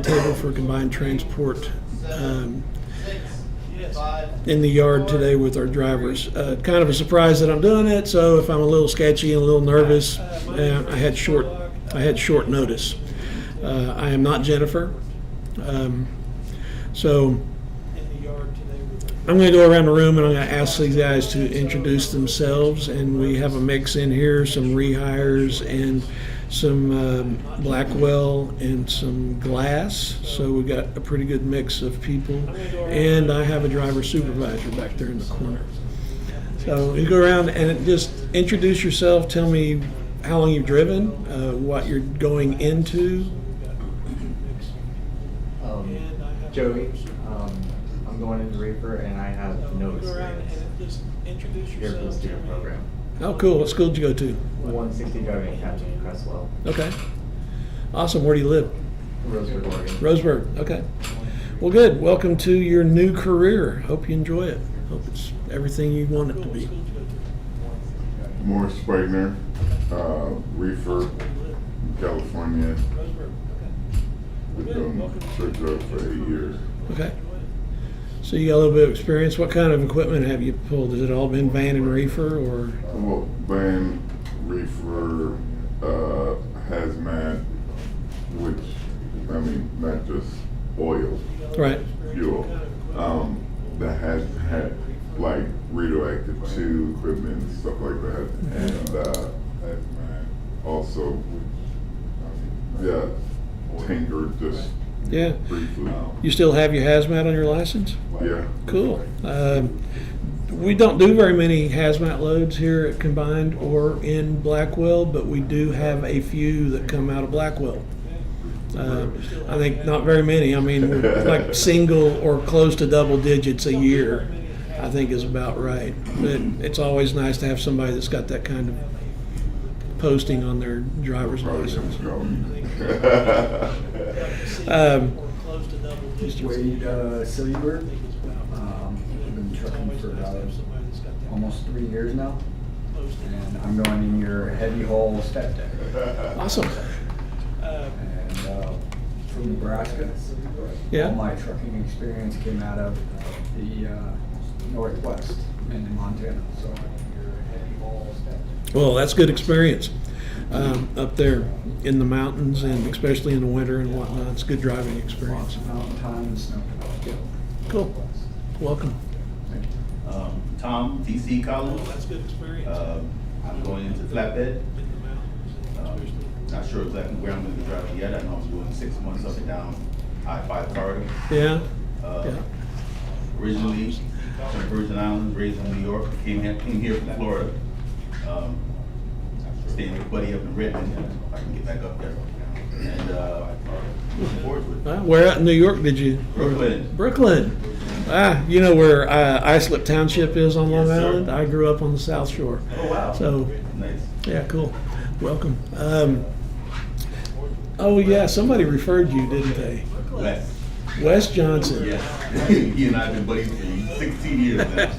roundtable for combined transport in the yard today with our drivers. Kind of a surprise that I'm doing it, so if I'm a little sketchy and a little nervous, I had short notice. I am not Jennifer. So I'm going to go around the room and I'm going to ask these guys to introduce themselves, and we have a mix in here, some rehires and some Blackwell and some Glass. So we got a pretty good mix of people, and I have a driver supervisor back there in the corner. So you go around and just introduce yourself, tell me how long you've driven, what you're going into. Joey, I'm going into reefer and I have no experience here for the student program. Oh, cool. What school did you go to? 160 driving Captain Cresswell. Okay. Awesome. Where do you live? Roseburg, Oregon. Roseburg. Okay. Well, good. Welcome to your new career. Hope you enjoy it. Hope it's everything you want it to be. Morris Spagner, reefer, California. We've been church up for 8 years. Okay. So you got a little bit of experience. What kind of equipment have you pulled? Has it all been van and reefer, or? Well, van, reefer, hazmat, which, I mean, not just oil, Right. fuel. That has had like radioactive too equipment and stuff like that. And hazmat also, yeah, tanker just Yeah. briefly. You still have your hazmat on your license? Yeah. Cool. We don't do very many hazmat loads here at Combined or in Blackwell, but we do have a few that come out of Blackwell. I think not very many. I mean, like single or close to double digits a year, I think is about right. But it's always nice to have somebody that's got that kind of posting on their driver's license. Wade Silver. I've been trucking for almost 3 years now, and I'm going in your heavy haul step deck. Awesome. And from Nebraska. Yeah. All my trucking experience came out of the Northwest and in Montana. So I'm your heavy haul step deck. Well, that's good experience up there in the mountains, and especially in the winter and whatnot. It's good driving experience. Mountain time and snow. Cool. Welcome. Tom, TC Collins. That's good experience. I'm going into flatbed. Not sure exactly where I'm going to be driving yet. I know I'm doing 6 months up and down I-5 corridor. Yeah. Originally from Virgin Islands, raised in New York, came here from Florida. Staying with a buddy up in Redmond. If I can get back up there. And looking forward to it. Where out in New York did you? Brooklyn. Brooklyn. You know where Islip Township is on Long Yes, sir. Island? I grew up on the South Shore. Oh, wow. So, Nice. yeah, cool. Welcome. Oh, yeah, somebody referred you, didn't they? Wes. Wes Johnson. Yeah. He and I have been buddies for 16 years now.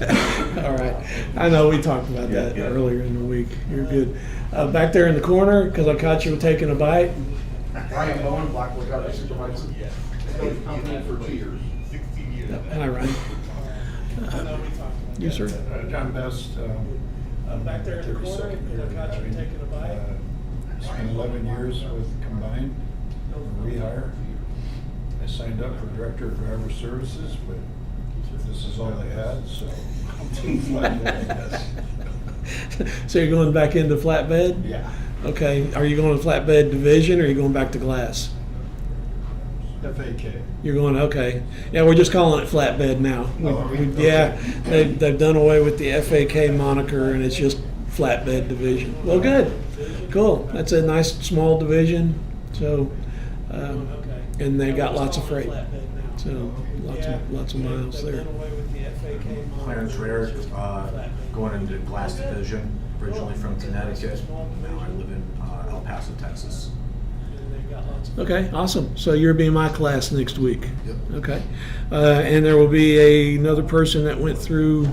All right. I know we talked about that earlier in the week. You're good. Back there in the corner, because I caught you taking a bite. Ryan Bowen, Blackwell Driver Supervisor. Been with the company for 2 years. 16 years. Hi, Ryan. You, sir? John Best. Back there in the corner, because I caught you taking a bite. Spent 11 years with Combined, rehire. I signed up for Director of Driver Services, but this is all they had, so I'm too flatbed, I guess. So you're going back into flatbed? Yeah. Okay. Are you going to flatbed division, or are you going back to Glass? FAK. You're going, okay. Yeah, we're just calling it flatbed now. Okay. Yeah, they've done away with the FAK moniker, and it's just flatbed division. Well, good. Cool. That's a nice small division. So, and they got lots of freight. So lots of miles there. Clarence Rare, going into Glass Division, originally from Connecticut. Now I live in El Paso, Texas. Okay, awesome. So you're being my class next week. Yep. Okay. And there will be another person that went through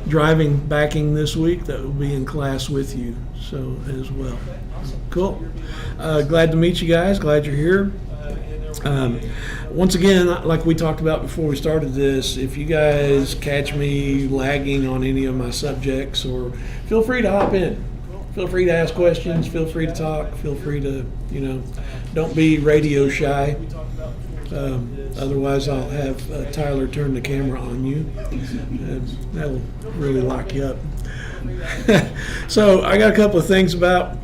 driving backing this week that will be in class with you, so as well. Cool. Glad to meet you guys. Glad you're here. Once again, like we talked about before we started this, if you guys catch me lagging on any of my subjects, or feel free to hop in. Feel free to ask questions. Feel free to talk. Feel free to, don't be radio shy. Otherwise, I'll have Tyler turn the camera on you. And that'll really lock you up. So I got a couple of things about.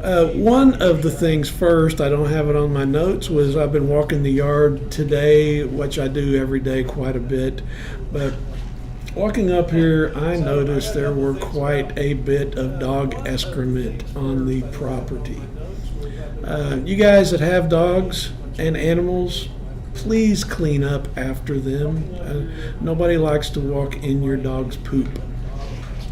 One of the things first, I don't have it on my notes, was I've been walking the yard today, which I do every day quite a bit. But walking up here, I noticed there were quite a bit of dog excrement on the property. You guys that have dogs and animals, please clean up after them. Nobody likes to walk in your dog's poop.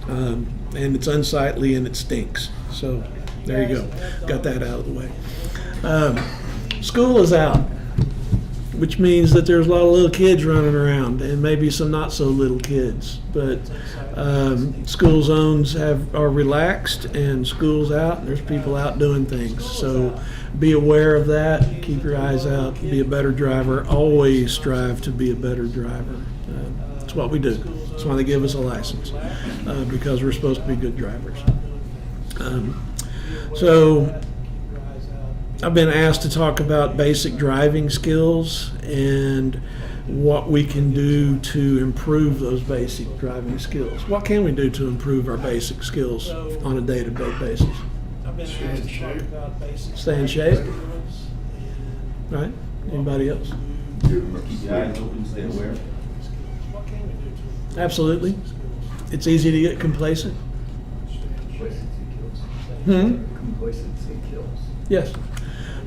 And it's unsightly and it stinks. So there you go. Got that out of the way. School is out, which means that there's a lot of little kids running around, and maybe some not so little kids. But school zones are relaxed, and school's out, and there's people out doing things. So be aware of that. Keep your eyes out. Be a better driver. Always strive to be a better driver. That's what we do. That's why they give us a license, because we're supposed to be good drivers. So I've been asked to talk about basic driving skills and what we can do to improve those basic driving skills. What can we do to improve our basic skills on a day-to-day basis? Stay in shape. Right? Anybody else? Get enough Keep sleep. your eyes open, stay aware. Absolutely. It's easy to get complacent. Complacency kills. Yes.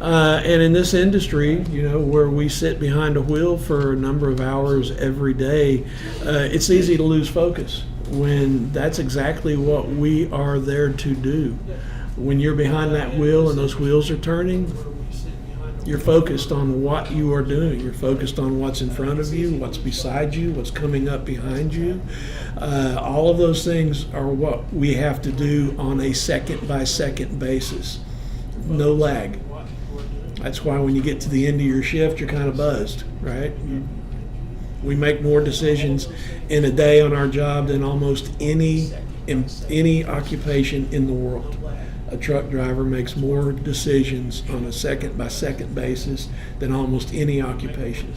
And in this industry, where we sit behind a wheel for a number of hours every day, it's easy to lose focus when that's exactly what we are there to do. When you're behind that wheel and those wheels are turning, you're focused on what you are doing. You're focused on what's in front of you, what's beside you, what's coming up behind you. All of those things are what we have to do on a second-by-second basis. No lag. That's why when you get to the end of your shift, you're kind of buzzed, right? We make more decisions in a day on our job than almost any occupation in the world. A truck driver makes more decisions on a second-by-second basis than almost any occupation.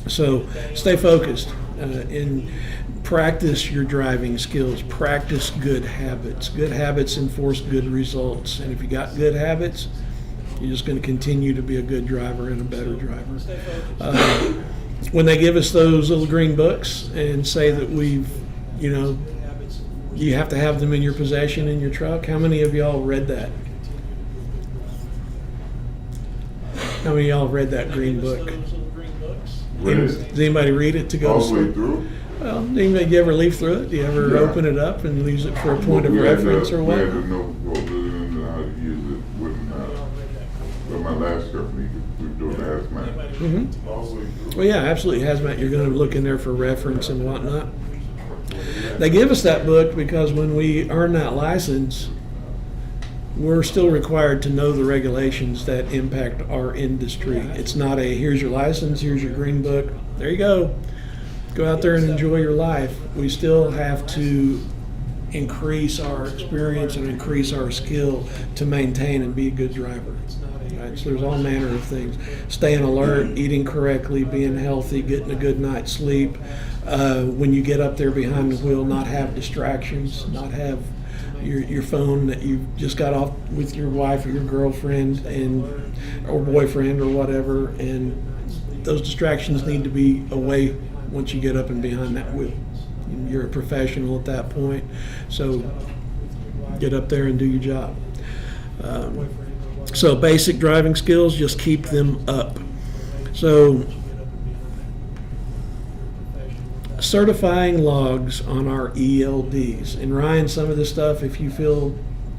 So stay focused and practice your driving skills. Practice good habits. Good habits enforce good results. And if you got good habits, you're just going to continue to be a good driver and a better driver. When they give us those little green books and say that you have to have them in your possession in your truck. How many of y'all read that? How many of y'all read that green book? Read it. Does anybody read it to go All to the way sleep? through? Well, do you ever leaf through it? Do you ever Yeah. open it up and use it for a point of We had to- reference or what? We had to know what was in and how to use it when, with my last company, we were doing hazmat. Mm-hmm. All the way through. Well, yeah, absolutely. Hazmat, you're going to look in there for reference and whatnot. They give us that book because when we earn that license, we're still required to know the regulations that impact our industry. It's not a, here's your license, here's your green book, there you go. Go out there and enjoy your life. We still have to increase our experience and increase our skill to maintain and be a good driver. Right? So there's all manner of things. Staying alert, eating correctly, being healthy, getting a good night's sleep. When you get up there behind the wheel, not have distractions, not have your phone that you just got off with your wife or your girlfriend or boyfriend or whatever, and those distractions need to be away once you get up and behind that wheel. You're a professional at that point, so get up there and do your job. So basic driving skills, just keep them up. So certifying logs on our ELDs. And Ryan, some of this stuff, if you feel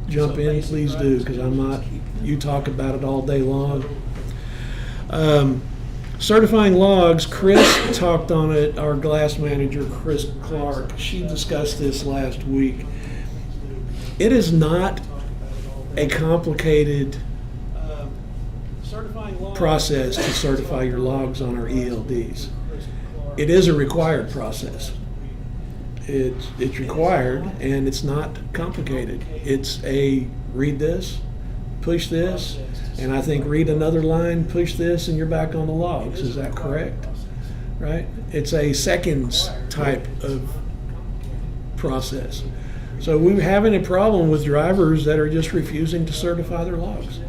jump in, please do, because I'm not, you talk about it all day long. Certifying logs, Chris talked on it, our glass manager, Chris Clark, she discussed this last week. It is not a complicated process to certify your logs on our ELDs. It is a required process. It's required, and it's not complicated. It's a read this, push this, and I think read another line, push this, and you're back on the logs. Is that correct? Right? It's a seconds type of process. So we're having a problem with drivers that are just refusing to certify their logs.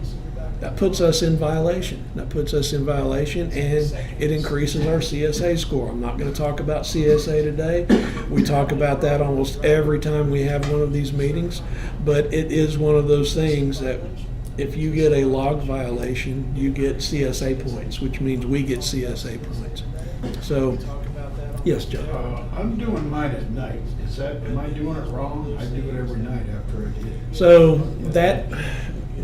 That puts us in violation. And it increases our CSA score. I'm not going to talk about CSA today. We talk about that almost every time we have one of these meetings. But it is one of those things that if you get a log violation, you get CSA points, which means we get CSA points. So, yes, John. I'm doing mine at night. Am I doing it wrong? I do it every night after I get. So that,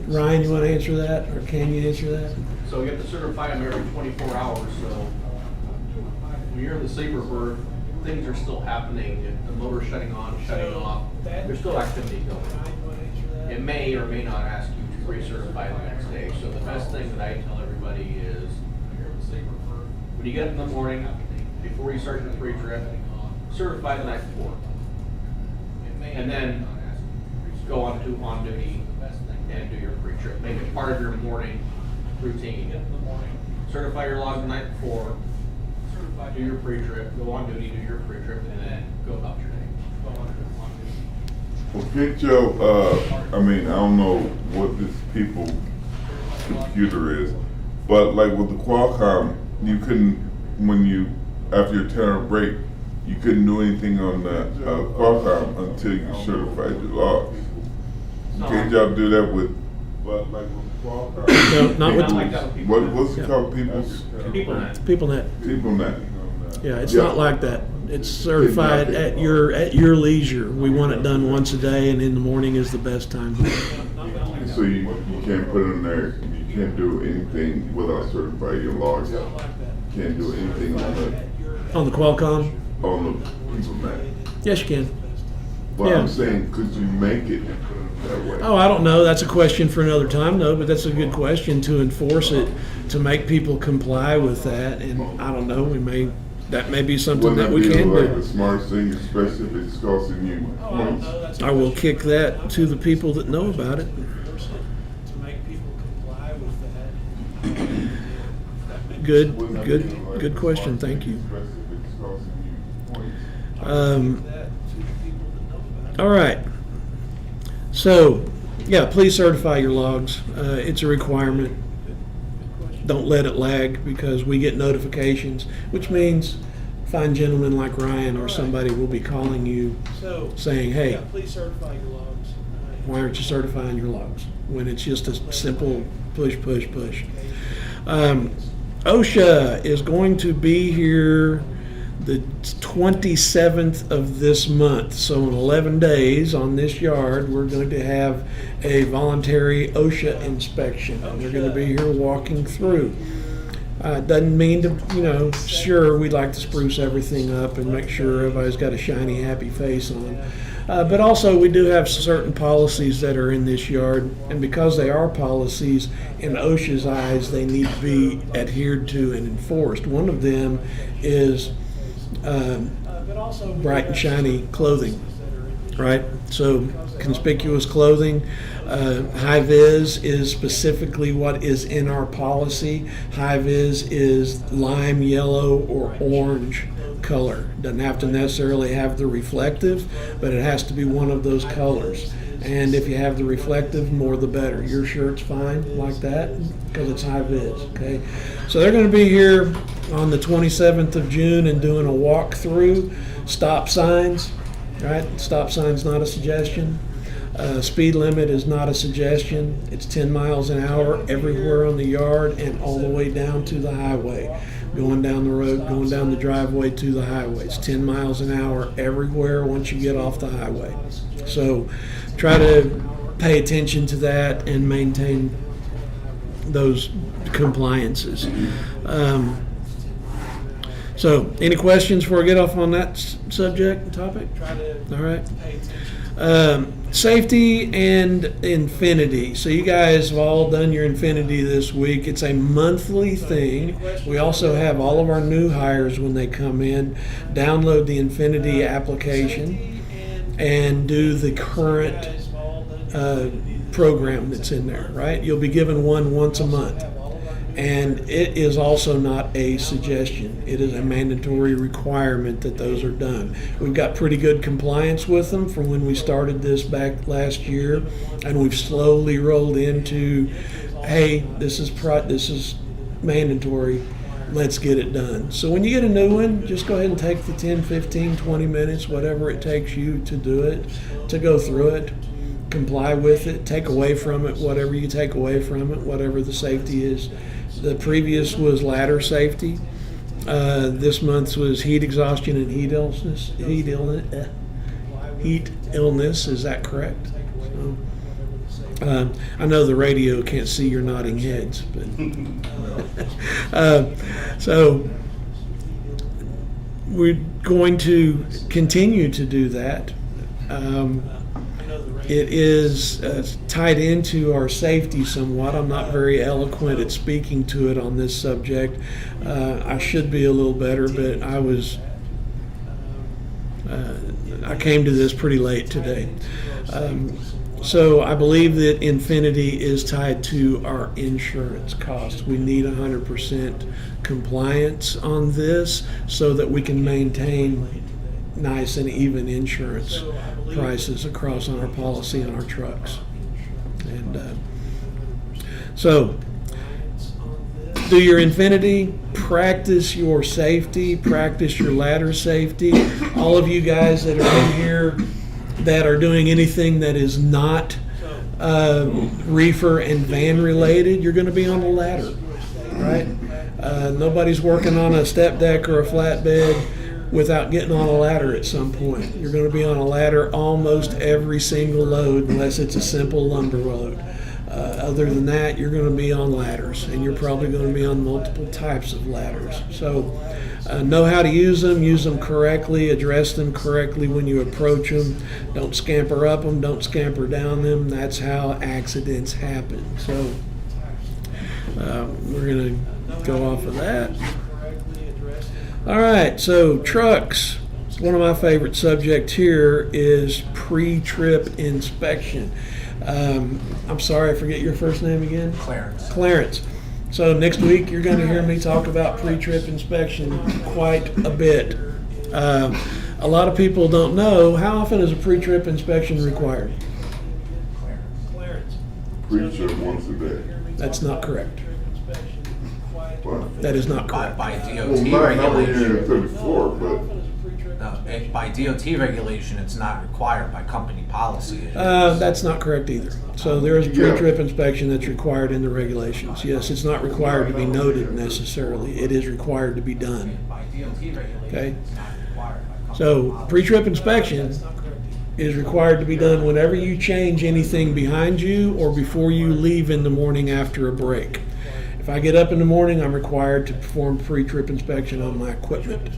Ryan, you want to answer that, or can you answer that? So you have to certify them every 24 hours, so when you're in the sleeper berth, things are still happening. If the motor's shutting on, shutting off, there's still activity going. It may or may not ask you to recertify the next day. So the best thing that I tell everybody is, when you get up in the morning, before you start your pre-trip, certify the night before. And then go on duty and do your pre-trip. Make it part of your morning routine. Certify your log the night before, do your pre-trip, go on duty, do your pre-trip, and then go about your day. Well, get your, I mean, I don't know what this people's computer is, but like with the Qualcomm, you couldn't, when you, after your 10-hour break, you couldn't do anything on the Qualcomm until you certified your logs. Can't y'all do that with, but like with Qualcomm? No, not with Like that with people. What's it called, People's? PeopleNet. PeopleNet. PeopleNet. Yeah, it's not like that. It's certified at your leisure. We want it done once a day, and in the morning is the best time. So you can't put it in there, you can't do anything without certifying your logs. Can't do anything On the Qualcomm? on the PeopleNet. Yes, you can. But Yeah. I'm saying, could you make it that way? Oh, I don't know. That's a question for another time, though. But that's a good question to enforce it, to make people comply with that. And I don't know. That may be something Wouldn't that we be can like do. the smartest thing, especially if it's costing you points? I will kick that to the people that know about it. Good, Wouldn't that good, be like good the question. smartest Thank thing, you. especially if it's costing you points? All right. So, yeah, please certify your logs. It's a requirement. Don't let it lag, because we get notifications, which means fine gentlemen like Ryan or somebody will be calling you saying, hey, why aren't you certifying your logs? When it's just a simple push, push, push. OSHA is going to be here the 27th of this month. So in 11 days on this yard, we're going to have a voluntary OSHA inspection. And they're going to be here walking through. Doesn't mean to, sure, we'd like to spruce everything up and make sure everybody's got a shiny, happy face on. But also we do have certain policies that are in this yard, and because they are policies, in OSHA's eyes, they need to be adhered to and enforced. One of them is bright and shiny clothing, right? So conspicuous clothing. High-vis is specifically what is in our policy. High-vis is lime, yellow, or orange color. Doesn't have to necessarily have the reflective, but it has to be one of those colors. And if you have the reflective, more the better. Your shirt's fine like that because it's high-vis, okay? So they're going to be here on the 27th of June and doing a walkthrough. Stop signs, right? Stop sign's not a suggestion. Speed limit is not a suggestion. It's 10 miles an hour everywhere on the yard and all the way down to the highway. Going down the road, going down the driveway to the highway. It's 10 miles an hour everywhere once you get off the highway. So try to pay attention to that and maintain those compliances. So any questions before I get off on that subject and topic? All right. Safety and Infinity. So you guys have all done your Infinity this week. It's a monthly thing. We also have all of our new hires when they come in download the Infinity application and do the current program that's in there, right? You'll be given one once a month. And it is also not a suggestion. It is a mandatory requirement that those are done. We've got pretty good compliance with them from when we started this back last year, and we've slowly rolled into, hey, this is mandatory. Let's get it done. So when you get a new one, just go ahead and take the 10, 15, 20 minutes, whatever it takes you to do it, to go through it, comply with it, take away from it, whatever you take away from it, whatever the safety is. The previous was ladder safety. This month's was heat exhaustion and heat illness. Heat illness. Is that correct? So, I know the radio can't see your nodding heads, but so we're going to continue to do that. It is tied into our safety somewhat. I'm not very eloquent at speaking to it on this subject. I should be a little better, but I came to this pretty late today. So I believe that Infinity is tied to our insurance costs. We need 100% compliance on this so that we can maintain nice and even insurance prices across on our policy on our trucks. And so do your Infinity, practice your safety, practice your ladder safety. All of you guys that are in here that are doing anything that is not reefer and van related, you're going to be on a ladder, right? Nobody's working on a step deck or a flatbed without getting on a ladder at some point. You're going to be on a ladder almost every single load unless it's a simple lumber load. Other than that, you're going to be on ladders, and you're probably going to be on multiple types of ladders. So know how to use them correctly, address them correctly when you approach them. Don't scamper up them, don't scamper down them. That's how accidents happen. So we're going to go off of that. All right, so trucks. One of my favorite subjects here is pre-trip inspection. I'm sorry, I forget your first name again? Clarence. So next week you're going to hear me talk about pre-trip inspection quite a bit. A lot of people don't know, how often is a pre-trip inspection required? Pre-trip once a day. That's not correct. What? That is not correct. By DOT Well, not when you're regulation. in 34, but By DOT regulation, it's not required. By company policy. That's not correct either. So there is pre-trip inspection that's required in the regulations. Yes, it's not required to be noted necessarily. It is required to be done. By DOT regulation, Okay. it's not required. By company So policy. pre-trip inspection is required to be done whenever you change anything behind you or before you leave in the morning after a break. If I get up in the morning, I'm required to perform pre-trip inspection on my equipment,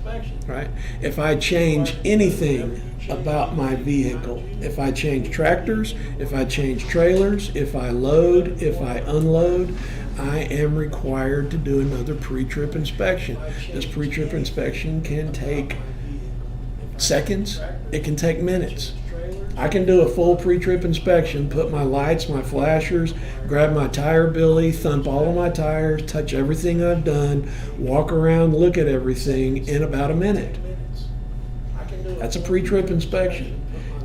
right? If I change anything about my vehicle, if I change tractors, if I change trailers, if I load, if I unload, I am required to do another pre-trip inspection. This pre-trip inspection can take seconds, it can take minutes. I can do a full pre-trip inspection, put my lights, my flashers, grab my tire billy, thump all of my tires, touch everything I've done, walk around, look at everything in about a minute. That's a pre-trip inspection.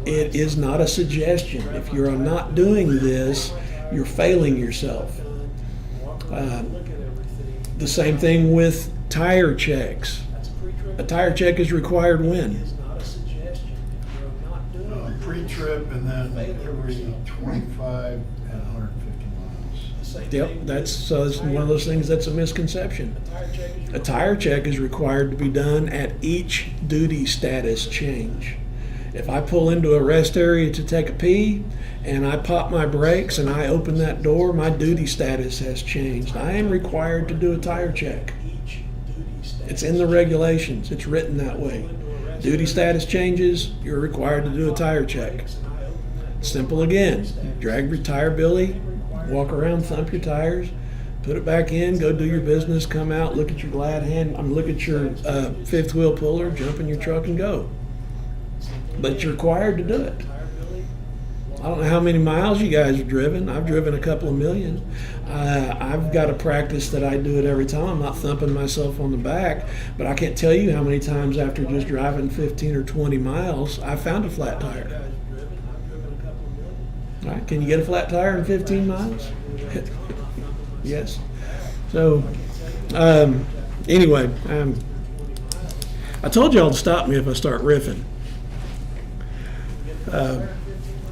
It is not a suggestion. If you're not doing this, you're failing yourself. The same thing with tire checks. A tire check is required when? Pre-trip and then every 25 and 150 miles. Yep, that's one of those things that's a misconception. A tire check is required to be done at each duty status change. If I pull into a rest area to take a pee and I pop my brakes and I open that door, my duty status has changed. I am required to do a tire check. It's in the regulations. It's written that way. Duty status changes, you're required to do a tire check. Simple again. Drag your tire billy, walk around, thump your tires, put it back in, go do your business, come out, look at your glad hand, look at your fifth wheel puller, jump in your truck and go. But you're required to do it. I don't know how many miles you guys have driven. I've driven a couple of million. I've got a practice that I do it every time. I'm not thumping myself on the back, but I can't tell you how many times after just driving 15 or 20 miles, I found a flat tire. All right, can you get a flat tire in 15 miles? Yes. So, anyway, I told y'all to stop me if I start riffing.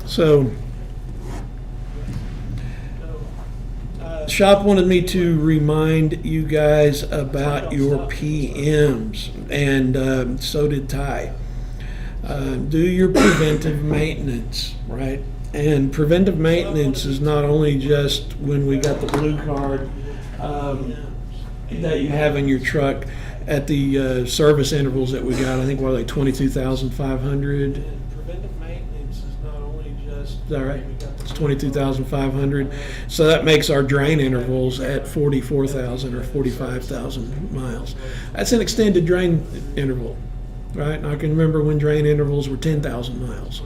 So, shop wanted me to remind you guys about your PMs, and so did Ty. Do your preventive maintenance, right? And preventive maintenance is not only just when we got the blue card that you have in your truck at the service intervals that we got. I think what are they, 22,500. Is that right? It's 22,500. So that makes our drain intervals at 44,000 or 45,000 miles. That's an extended drain interval, right? And I can remember when drain intervals were 10,000 miles.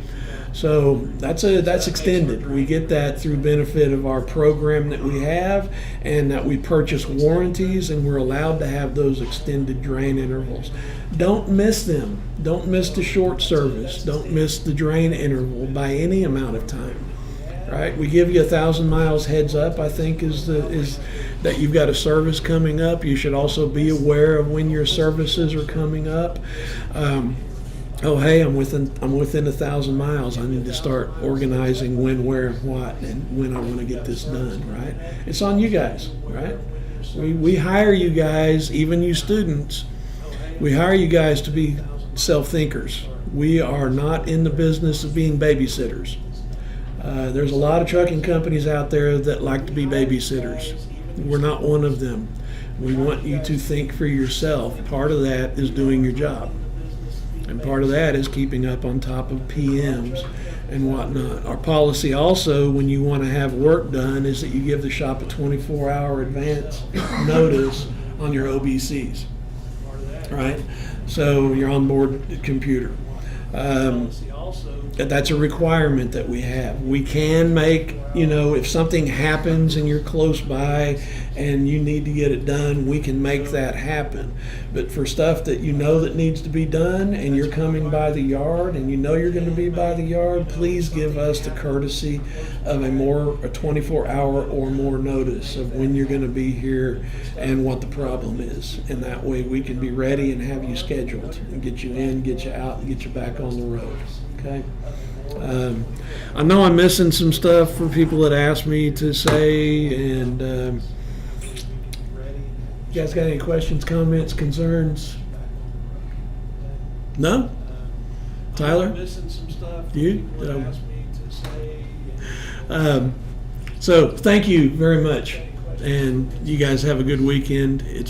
So that's extended. We get that through benefit of our program that we have, and that we purchase warranties, and we're allowed to have those extended drain intervals. Don't miss them. Don't miss the short service. Don't miss the drain interval by any amount of time. Right? We give you 1,000 miles heads up, I think, is that you've got a service coming up. You should also be aware of when your services are coming up. Oh, hey, I'm within 1,000 miles. I need to start organizing when, where, and what, and when I want to get this done, right? It's on you guys, right? We hire you guys, even you students, we hire you guys to be self-thinkers. We are not in the business of being babysitters. There's a lot of trucking companies out there that like to be babysitters. We're not one of them. We want you to think for yourself. Part of that is doing your job. And part of that is keeping up on top of PMs and whatnot. Our policy also, when you want to have work done, is that you give the shop a 24-hour advance notice on your OBCs, right? So your onboard computer. That's a requirement that we have. We can make, if something happens and you're close by and you need to get it done, we can make that happen. But for stuff that that needs to be done and you're coming by the yard and you're going to be by the yard, please give us the courtesy of a 24-hour or more notice of when you're going to be here and what the problem is. And that way we can be ready and have you scheduled and get you in, get you out, and get you back on the road. Okay. I know I'm missing some stuff for people that asked me to say, and you guys got any questions, comments, concerns? No? Tyler? Missing some stuff. You? So thank you very much, and you guys have a good weekend. It's